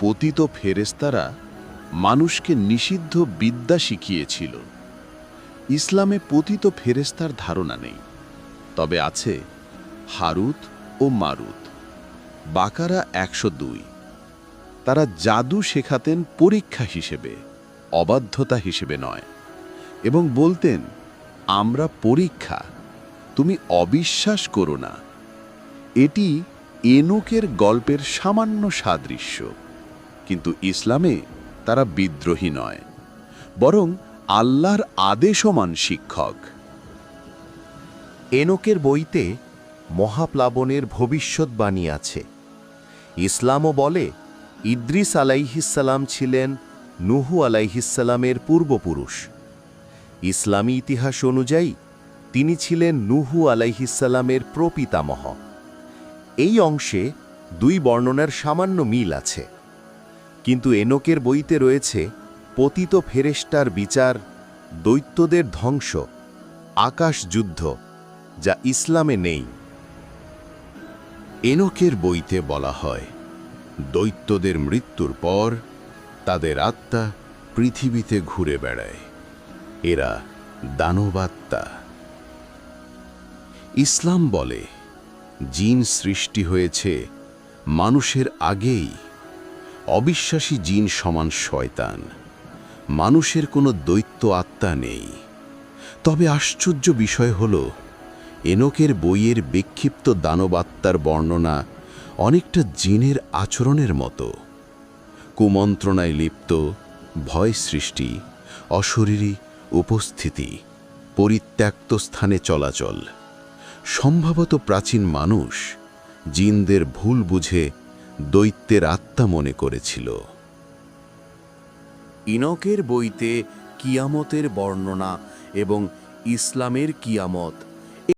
পতিত ফেরেশতারা মানুষকে নিষিদ্ধ বিদ্যা শিখিয়েছিল। ইসলামে পতিত ফেরেশতার ধারণা নেই, তবে আছে হারুত ও মারুত। বাকারা 102। তারা জাদু শেখাতেন পরীক্ষা হিসেবে, অবাধ্যতা হিসেবে নয়, এবং বলতেন, আমরা পরীক্ষা, তুমি অবিশ্বাস করো না। এটি এনোকের গল্পের সামান্য সাদৃশ্য, কিন্তু ইসলামে তারা বিদ্রোহী নয়, বরং আল্লাহর আদেশমান শিক্ষক। এনোকের বইতে মহাপ্লাবনের ভবিষ্যৎবাণী আছে। ইসলামও বলে ইদ্রিস আলাইহিসসালাম ছিলেন নুহু আলাইহিসসালামের পূর্বপুরুষ। ইসলামী ইতিহাস অনুযায়ী তিনি ছিলেন নুহু আলাইহিসসালামের প্রপিতামহ। এই অংশে দুই বর্ণনার সামান্য মিল আছে, কিন্তু এনোকের বইতে রয়েছে পতিত ফেরেশতার বিচার, দৈত্যদের ধ্বংস, আকাশ যুদ্ধ, যা ইসলামে নেই। এনোকের বইতে বলা হয়, দৈত্যদের মৃত্যুর পর তাদের আত্মা পৃথিবীতে ঘুরে বেড়ায়, এরা দানবাত্মা। ইসলাম বলে জিন সৃষ্টি হয়েছে মানুষের আগেই। অবিশ্বাসী জিন সমান শয়তান, মানুষের কোনো দৈত্য আত্মা নেই। তবে আশ্চর্য বিষয় হল, এনোকের বইয়ের বিক্ষিপ্ত দানবাত্মার বর্ণনা অনেকটা জিনের আচরণের মতো। কুমন্ত্রণায় লিপ্ত, ভয় সৃষ্টি, অশরীরী উপস্থিতি, পরিত্যক্ত স্থানে চলাচল। সম্ভবত প্রাচীন মানুষ জিনদের ভুল বুঝে দৈত্যের আত্মা মনে করেছিল। ইনকের বইতে কিয়ামতের বর্ণনা এবং ইসলামের কিয়ামত